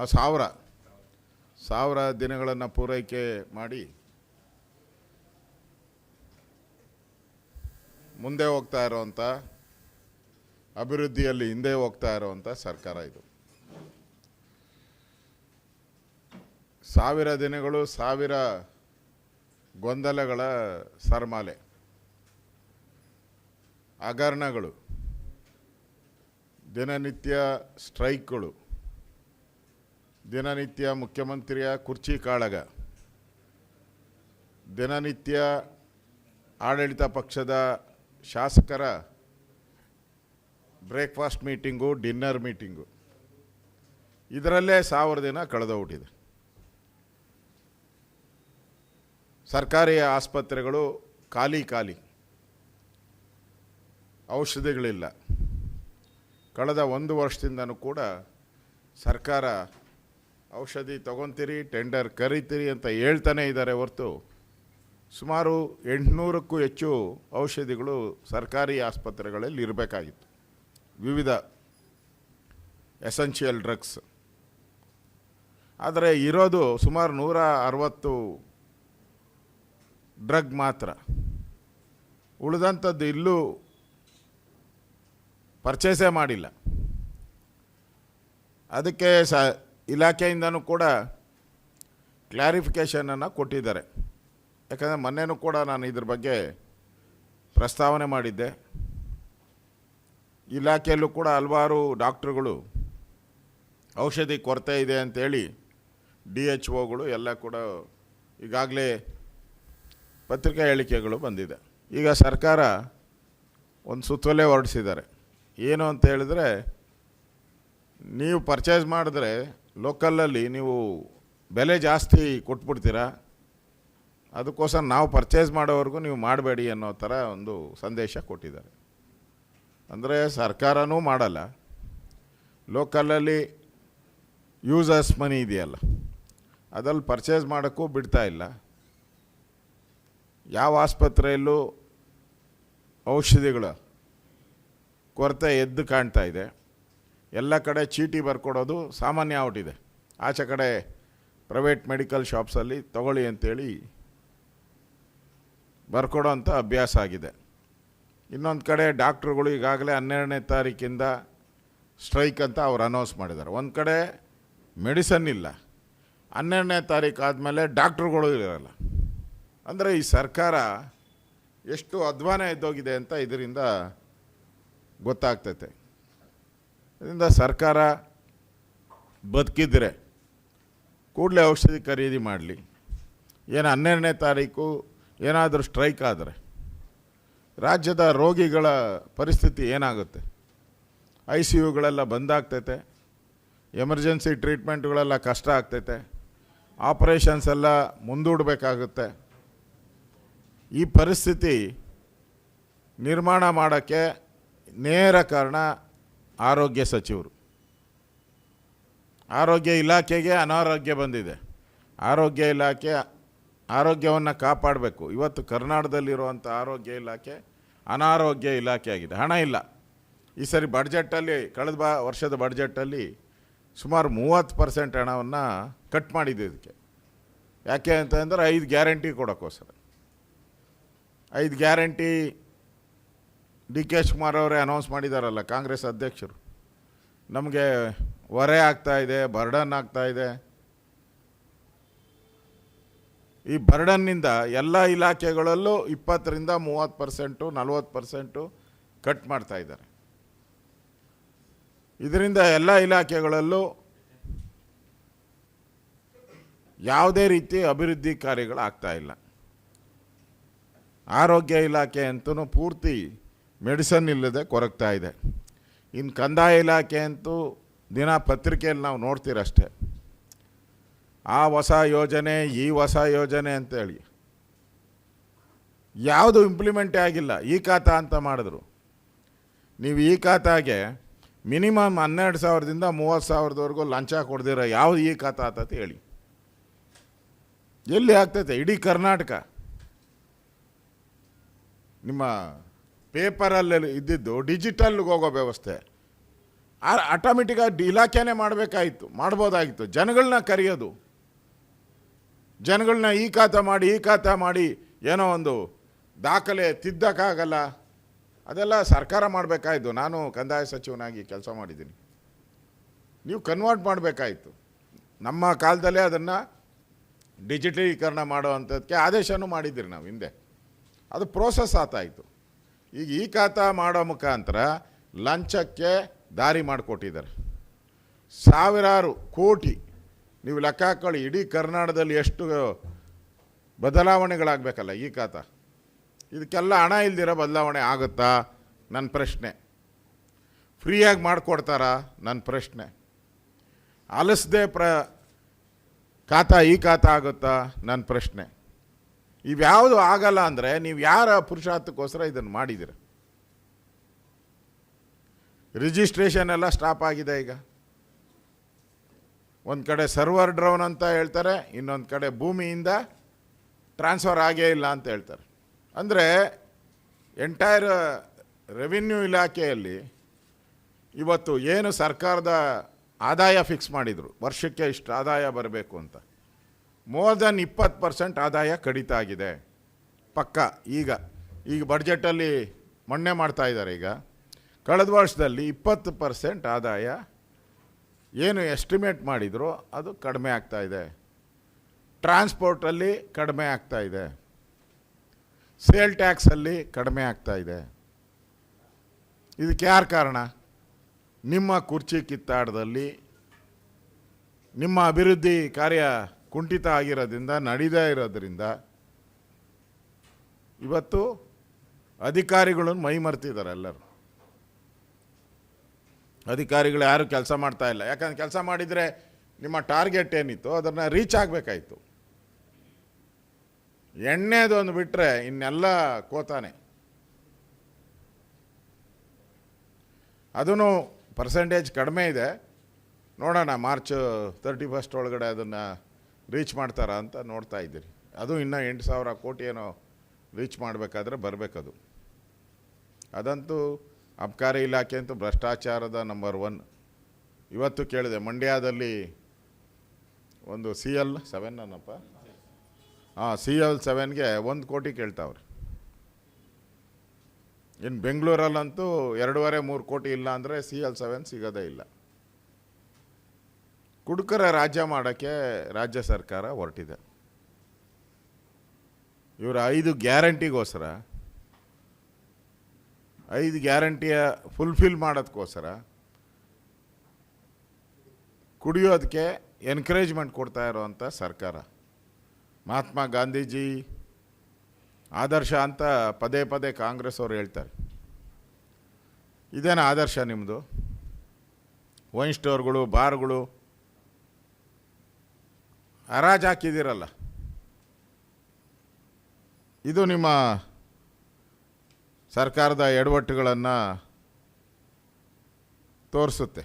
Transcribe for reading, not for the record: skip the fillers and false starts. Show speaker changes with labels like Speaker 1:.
Speaker 1: ಆ ಸಾವಿರ ದಿನಗಳನ್ನು ಪೂರೈಕೆ ಮಾಡಿ ಮುಂದೆ ಹೋಗ್ತಾ ಇರೋವಂಥ ಅಭಿವೃದ್ಧಿಯಲ್ಲಿ ಹಿಂದೆ ಹೋಗ್ತಾ ಇರೋವಂಥ ಸರ್ಕಾರ ಇದು. 1000 ದಿನಗಳು 1000 ಗೊಂದಲಗಳ ಸರಮಾಲೆ, ಹಗರಣಗಳು, ದಿನನಿತ್ಯ ಸ್ಟ್ರೈಕ್ಗಳು, ದಿನನಿತ್ಯ ಮುಖ್ಯಮಂತ್ರಿಯ ಕುರ್ಚಿ ಕಾಳಗ, ದಿನನಿತ್ಯ ಆಡಳಿತ ಪಕ್ಷದ ಶಾಸಕರ ಬ್ರೇಕ್ಫಾಸ್ಟ್ ಮೀಟಿಂಗು, ಡಿನ್ನರ್ ಮೀಟಿಂಗು, ಇದರಲ್ಲೇ 1000 ದಿನ ಕಳೆದೋಗ್ಬಿಟ್ಟಿದೆ. ಸರ್ಕಾರಿ ಆಸ್ಪತ್ರೆಗಳು ಖಾಲಿ, ಔಷಧಿಗಳಿಲ್ಲ. ಕಳೆದ 1 ವರ್ಷದಿಂದನೂ ಕೂಡ ಸರ್ಕಾರ ಔಷಧಿ ತೊಗೊತೀರಿ, ಟೆಂಡರ್ ಕರೀತೀರಿ ಅಂತ ಹೇಳ್ತಾನೆ ಇದ್ದಾರೆ ಹೊರತು ಸುಮಾರು 800ಕ್ಕೂ ಹೆಚ್ಚು ಔಷಧಿಗಳು ಸರ್ಕಾರಿ ಆಸ್ಪತ್ರೆಗಳಲ್ಲಿ ಇರಬೇಕಾಗಿತ್ತು. ವಿವಿಧ ಎಸೆನ್ಷಿಯಲ್ ಡ್ರಗ್ಸ್. ಆದರೆ ಇರೋದು ಸುಮಾರು 160 ಡ್ರಗ್ ಮಾತ್ರ. ಉಳಿದಂಥದ್ದು ಇಲ್ಲೂ ಪರ್ಚೇಸೇ ಮಾಡಿಲ್ಲ. ಅದಕ್ಕೆ ಇಲಾಖೆಯಿಂದನೂ ಕೂಡ ಕ್ಲಾರಿಫಿಕೇಷನನ್ನು ಕೊಟ್ಟಿದ್ದಾರೆ. ಯಾಕಂದರೆ ಮೊನ್ನೆನೂ ಕೂಡ ನಾನು ಇದ್ರ ಬಗ್ಗೆ ಪ್ರಸ್ತಾವನೆ ಮಾಡಿದ್ದೆ. ಇಲಾಖೆಯಲ್ಲೂ ಕೂಡ ಹಲವಾರು ಡಾಕ್ಟ್ರುಗಳು ಔಷಧಿ ಕೊರತೆ ಇದೆ ಅಂತೇಳಿ DHOಗಳು ಎಲ್ಲ ಕೂಡ ಈಗಾಗಲೇ ಪತ್ರಿಕಾ ಹೇಳಿಕೆಗಳು ಬಂದಿದೆ. ಈಗ ಸರ್ಕಾರ ಒಂದು ಸುತ್ತೋಲೆ ಹೊರಡಿಸಿದ್ದಾರೆ. ಏನು ಅಂತ ಹೇಳಿದ್ರೆ, ನೀವು ಪರ್ಚೇಸ್ ಮಾಡಿದ್ರೆ ಲೋಕಲಲ್ಲಿ ನೀವು ಬೆಲೆ ಜಾಸ್ತಿ ಕೊಟ್ಬಿಡ್ತೀರಾ, ಅದಕ್ಕೋಸ್ಕರ ನಾವು ಪರ್ಚೇಸ್ ಮಾಡೋವರೆಗೂ ನೀವು ಮಾಡಬೇಡಿ ಅನ್ನೋ ಥರ ಒಂದು ಸಂದೇಶ ಕೊಟ್ಟಿದ್ದಾರೆ. ಅಂದರೆ ಸರ್ಕಾರನೂ ಮಾಡಲ್ಲ, ಲೋಕಲಲ್ಲಿ ಯೂಸರ್ಸ್ ಮನಿ ಇದೆಯಲ್ಲ ಅದಲ್ಲಿ ಪರ್ಚೇಸ್ ಮಾಡೋಕ್ಕೂ ಬಿಡ್ತಾ ಇಲ್ಲ. ಯಾವ ಆಸ್ಪತ್ರೆಯಲ್ಲೂ ಔಷಧಿಗಳ ಕೊರತೆ ಎದ್ದು ಕಾಣ್ತಾ ಇದೆ. ಎಲ್ಲ ಕಡೆ ಚೀಟಿ ಬರ್ಕೊಡೋದು ಸಾಮಾನ್ಯ ಆಗ್ಬಿಟ್ಟಿದೆ. ಆಚೆ ಕಡೆ ಪ್ರೈವೇಟ್ ಮೆಡಿಕಲ್ ಶಾಪ್ಸಲ್ಲಿ ತಗೊಳ್ಳಿ ಅಂತೇಳಿ ಬರ್ಕೊಡೋ ಅಂಥ ಅಭ್ಯಾಸ ಆಗಿದೆ. ಇನ್ನೊಂದು ಕಡೆ ಡಾಕ್ಟ್ರುಗಳು ಈಗಾಗಲೇ 12ನೇ ತಾರೀಕಿಂದ ಸ್ಟ್ರೈಕ್ ಅಂತ ಅವ್ರು ಅನೌನ್ಸ್ ಮಾಡಿದ್ದಾರೆ. ಒಂದು ಕಡೆ ಮೆಡಿಸನ್ ಇಲ್ಲ, 12ನೇ ತಾರೀಕು ಆದಮೇಲೆ ಡಾಕ್ಟ್ರುಗಳು ಇರಲ್ಲ. ಅಂದರೆ ಈ ಸರ್ಕಾರ ಎಷ್ಟು ಅಧ್ವಾನ ಎದ್ದೋಗಿದೆ ಅಂತ ಇದರಿಂದ ಗೊತ್ತಾಗ್ತೈತೆ. ಇದರಿಂದ ಸರ್ಕಾರ ಬದುಕಿದ್ರೆ ಕೂಡಲೇ ಔಷಧಿ ಖರೀದಿ ಮಾಡಲಿ. ಏನು 12ನೇ ತಾರೀಕು ಏನಾದರೂ ಸ್ಟ್ರೈಕ್ ಆದರೆ ರಾಜ್ಯದ ರೋಗಿಗಳ ಪರಿಸ್ಥಿತಿ ಏನಾಗುತ್ತೆ? ICUಗಳೆಲ್ಲ ಬಂದಾಗ್ತೈತೆ, ಎಮರ್ಜೆನ್ಸಿ ಟ್ರೀಟ್ಮೆಂಟ್ಗಳೆಲ್ಲ ಕಷ್ಟ ಆಗ್ತೈತೆ, ಆಪರೇಷನ್ಸ್ ಎಲ್ಲ ಮುಂದೂಡಬೇಕಾಗುತ್ತೆ. ಈ ಪರಿಸ್ಥಿತಿ ನಿರ್ಮಾಣ ಮಾಡೋಕ್ಕೆ ನೇರ ಕಾರಣ ಆರೋಗ್ಯ ಸಚಿವರು. ಆರೋಗ್ಯ ಇಲಾಖೆಗೆ ಅನಾರೋಗ್ಯ ಬಂದಿದೆ. ಆರೋಗ್ಯ ಇಲಾಖೆ ಆರೋಗ್ಯವನ್ನು ಕಾಪಾಡಬೇಕು. ಇವತ್ತು ಕರ್ನಾಟಕದಲ್ಲಿರುವಂಥ ಆರೋಗ್ಯ ಇಲಾಖೆ ಅನಾರೋಗ್ಯ ಇಲಾಖೆ ಆಗಿದೆ. ಹಣ ಇಲ್ಲ. ಈ ಸರಿ ಬಡ್ಜೆಟಲ್ಲಿ, ಕಳೆದ ವರ್ಷದ ಬಡ್ಜೆಟಲ್ಲಿ ಸುಮಾರು 30% ಹಣವನ್ನು ಕಟ್ ಮಾಡಿದೆ ಇದಕ್ಕೆ. ಯಾಕೆ ಅಂತಂದರೆ 5 ಗ್ಯಾರಂಟಿ ಕೊಡೋಕ್ಕೋಸ್ಕರ. 5 ಗ್ಯಾರಂಟಿ DK ಶಿವಕುಮಾರ್ ಅವರೇ ಅನೌನ್ಸ್ ಮಾಡಿದಾರಲ್ಲ, ಕಾಂಗ್ರೆಸ್ ಅಧ್ಯಕ್ಷರು. ನಮಗೆ ಹೊರೆ ಆಗ್ತಾಯಿದೆ, ಬರ್ಡನ್ ಆಗ್ತಾಯಿದೆ. ಈ ಬರ್ಡನ್ನಿಂದ ಎಲ್ಲ ಇಲಾಖೆಗಳಲ್ಲೂ 20ರಿಂದ 30%, 40% ಕಟ್ ಮಾಡ್ತಾ ಇದ್ದಾರೆ. ಇದರಿಂದ ಎಲ್ಲ ಇಲಾಖೆಗಳಲ್ಲೂ ಯಾವುದೇ ರೀತಿ ಅಭಿವೃದ್ಧಿ ಕಾರ್ಯಗಳಾಗ್ತಾ ಇಲ್ಲ. ಆರೋಗ್ಯ ಇಲಾಖೆ ಅಂತೂ ಪೂರ್ತಿ ಮೆಡಿಸನ್ ಇಲ್ಲದೆ ಕೊರಗ್ತಾ ಇದೆ. ಇನ್ನು ಕಂದಾಯ ಇಲಾಖೆ ಅಂತೂ ದಿನ ಪತ್ರಿಕೆಯಲ್ಲಿ ನಾವು ನೋಡ್ತೀರಷ್ಟೇ. ಆ ಹೊಸ ಯೋಜನೆ, ಈ ಹೊಸ ಯೋಜನೆ ಅಂತೇಳಿ ಯಾವುದು ಇಂಪ್ಲಿಮೆಂಟೇ ಆಗಿಲ್ಲ. ಈ ಖಾತಾ ಅಂತ ಮಾಡಿದ್ರು. ನೀವು ಈ ಖಾತಾಗೆ ಮಿನಿಮಮ್ 12,000ದಿಂದ 30,000ವರೆಗೂ ಲಂಚ ಕೊಡ್ದಿರ ಯಾವುದು ಈ ಖಾತಾ ಆತತಿ ಹೇಳಿ? ಎಲ್ಲಿ ಆಗ್ತೈತೆ? ಇಡೀ ಕರ್ನಾಟಕ ನಿಮ್ಮ ಪೇಪರಲ್ಲಿ ಇದ್ದಿದ್ದು ಡಿಜಿಟಲ್ಗೆ ಹೋಗೋ ವ್ಯವಸ್ಥೆ. ಆಟೋಮೆಟಿಕ್ಕಾಗಿ ಇಲಾಖೆನೇ ಮಾಡಬೇಕಾಯಿತು, ಮಾಡ್ಬೋದಾಗಿತ್ತು. ಜನಗಳನ್ನ ಕರೆಯೋದು, ಜನಗಳನ್ನ ಈ ಖಾತಾ ಮಾಡಿ ಏನೋ ಒಂದು ದಾಖಲೆ ತಿದ್ದಕ್ಕಾಗಲ್ಲ, ಅದೆಲ್ಲ ಸರ್ಕಾರ ಮಾಡಬೇಕಾಯಿತು. ನಾನು ಕಂದಾಯ ಸಚಿವನಾಗಿ ಕೆಲಸ ಮಾಡಿದ್ದೀನಿ. ನೀವು ಕನ್ವರ್ಟ್ ಮಾಡಬೇಕಾಯಿತು. ನಮ್ಮ ಕಾಲದಲ್ಲೇ ಅದನ್ನು ಡಿಜಿಟಲೀಕರಣ ಮಾಡೋವಂಥದ್ದಕ್ಕೆ ಆದೇಶನೂ ಮಾಡಿದ್ದೀರಿ ನಾವು ಹಿಂದೆ. ಅದು ಪ್ರೋಸೆಸ್ ಆತಾಯಿತು. ಈಗ ಈ ಖಾತಾ ಮಾಡೋ ಮುಖಾಂತರ ಲಂಚಕ್ಕೆ ದಾರಿ ಮಾಡಿಕೊಟ್ಟಿದ್ದಾರೆ. ಸಾವಿರಾರು ಕೋಟಿ ನೀವು ಲೆಕ್ಕ ಹಾಕ್ಕೊಳ್ಳಿ. ಇಡೀ ಕರ್ನಾಟಕದಲ್ಲಿ ಎಷ್ಟು ಬದಲಾವಣೆಗಳಾಗಬೇಕಲ್ಲ ಈ ಖಾತಾ. ಇದಕ್ಕೆಲ್ಲ ಹಣ ಇಲ್ದಿರೋ ಬದಲಾವಣೆ ಆಗುತ್ತಾ? ನನ್ನ ಪ್ರಶ್ನೆ. ಫ್ರೀಯಾಗಿ ಮಾಡಿಕೊಡ್ತಾರಾ? ನನ್ನ ಪ್ರಶ್ನೆ. ಆಲಿಸದೆ ಈ ಖಾತಾ ಆಗುತ್ತಾ? ನನ್ನ ಪ್ರಶ್ನೆ. ಇವ್ಯಾವುದು ಆಗಲ್ಲ ಅಂದರೆ ನೀವು ಯಾರ ಪುರುಷಾರ್ಥಕ್ಕೋಸ್ಕರ ಇದನ್ನು ಮಾಡಿದ್ದೀರ? ರಿಜಿಸ್ಟ್ರೇಷನ್ ಎಲ್ಲ ಸ್ಟಾಪ್ ಆಗಿದೆ. ಈಗ ಒಂದು ಕಡೆ ಸರ್ವರ್ ಡ್ರೌನ್ ಅಂತ ಹೇಳ್ತಾರೆ, ಇನ್ನೊಂದು ಕಡೆ ಭೂಮಿಯಿಂದ ಟ್ರಾನ್ಸ್ಫರ್ ಆಗೇ ಇಲ್ಲ ಅಂತ ಹೇಳ್ತಾರೆ. ಅಂದರೆ ಎಂಟೈರ್ ರೆವಿನ್ಯೂ ಇಲಾಖೆಯಲ್ಲಿ ಇವತ್ತು ಏನು ಸರ್ಕಾರದ ಆದಾಯ ಫಿಕ್ಸ್ ಮಾಡಿದರು, ವರ್ಷಕ್ಕೆ ಇಷ್ಟು ಆದಾಯ ಬರಬೇಕು ಅಂತ, ಮೋರ್ ದೆನ್ 20% ಆದಾಯ ಕಡಿತ ಆಗಿದೆ ಪಕ್ಕ. ಈಗ ಬಡ್ಜೆಟಲ್ಲಿ ಮೊನ್ನೆ ಮಾಡ್ತಾ ಇದ್ದಾರೆ. ಈಗ ಕಳೆದ ವರ್ಷದಲ್ಲಿ 20% ಆದಾಯ ಏನು ಎಸ್ಟಿಮೇಟ್ ಮಾಡಿದ್ರು ಅದು ಕಡಿಮೆ ಆಗ್ತಾಯಿದೆ. ಟ್ರಾನ್ಸ್ಪೋರ್ಟಲ್ಲಿ ಕಡಿಮೆ ಆಗ್ತಾಯಿದೆ, ಸೇಲ್ ಟ್ಯಾಕ್ಸಲ್ಲಿ ಕಡಿಮೆ ಆಗ್ತಾಯಿದೆ. ಇದಕ್ಕೆ ಯಾರು ಕಾರಣ? ನಿಮ್ಮ ಕುರ್ಚಿ ಕಿತ್ತಾಟದಲ್ಲಿ ನಿಮ್ಮ ಅಭಿವೃದ್ಧಿ ಕಾರ್ಯ ಕುಂಠಿತ ಆಗಿರೋದ್ರಿಂದ, ನಡೀದೇ ಇರೋದ್ರಿಂದ ಇವತ್ತು ಅಧಿಕಾರಿಗಳನ್ನು ಮೈ ಮರ್ತಿದ್ದಾರೆ ಎಲ್ಲರೂ. ಅಧಿಕಾರಿಗಳು ಯಾರು ಕೆಲಸ ಮಾಡ್ತಾ ಇಲ್ಲ. ಯಾಕಂದ್ರೆ ಕೆಲಸ ಮಾಡಿದರೆ ನಿಮ್ಮ ಟಾರ್ಗೆಟ್ ಏನಿತ್ತು ಅದನ್ನು ರೀಚ್ ಆಗಬೇಕಾಯಿತು. ಎಣ್ಣೆದೊಂದು ಬಿಟ್ಟರೆ ಇನ್ನೆಲ್ಲ ಕೋತಾನೆ. ಅದೂ ಪರ್ಸೆಂಟೇಜ್ ಕಡಿಮೆ ಇದೆ. ನೋಡೋಣ ಮಾರ್ಚ್ 31 ಒಳಗಡೆ ಅದನ್ನು ರೀಚ್ ಮಾಡ್ತಾರಾ ಅಂತ ನೋಡ್ತಾ ಇದ್ದೀರಿ. ಅದು ಇನ್ನೂ 8,000 ಕೋಟಿ ಏನೋ ರೀಚ್ ಮಾಡಬೇಕಾದ್ರೆ ಬರಬೇಕದು. ಅದಂತೂ ಅಬಕಾರಿ ಇಲಾಖೆ ಅಂತೂ ಭ್ರಷ್ಟಾಚಾರದ ನಂಬರ್ 1. ಇವತ್ತು ಕೇಳಿದೆ ಮಂಡ್ಯದಲ್ಲಿ ಒಂದು CL7 ಅನ್ನಪ್ಪ, CL7ಗೆ 1 ಕೋಟಿ ಕೇಳ್ತಾವ್ರೆ. ಇನ್ನು ಬೆಂಗಳೂರಲ್ಲಂತೂ 2.5-3 ಕೋಟಿ ಇಲ್ಲ ಅಂದರೆ CL7 ಸಿಗೋದೇ ಇಲ್ಲ. ಕುಡುಕರ ರಾಜ್ಯ ಮಾಡೋಕ್ಕೆ ರಾಜ್ಯ ಸರ್ಕಾರ ಹೊರಟಿದೆ. ಇವರ 5 ಗ್ಯಾರಂಟಿಗೋಸ್ಕರ, 5 ಗ್ಯಾರಂಟಿಯ ಫುಲ್ಫಿಲ್ ಮಾಡೋದಕ್ಕೋಸ್ಕರ ಕುಡಿಯೋದಕ್ಕೆ ಎನ್ಕರೇಜ್ಮೆಂಟ್ ಕೊಡ್ತಾ ಇರೋವಂಥ ಸರ್ಕಾರ. ಮಹಾತ್ಮ ಗಾಂಧೀಜಿ ಆದರ್ಶ ಅಂತ ಪದೇ ಪದೇ ಕಾಂಗ್ರೆಸ್ ಅವರು ಹೇಳ್ತಾರೆ. ಇದೇನ ಆದರ್ಶ ನಿಮ್ಮದು? ವೈನ್ ಸ್ಟೋರ್ಗಳು, ಬಾರ್ಗಳು ಹರಾಜು ಹಾಕಿದ್ದೀರಲ್ಲ, ಇದು ನಿಮ್ಮ ಸರ್ಕಾರದ ಎಡವಟ್ಟುಗಳನ್ನು ತೋರಿಸುತ್ತೆ.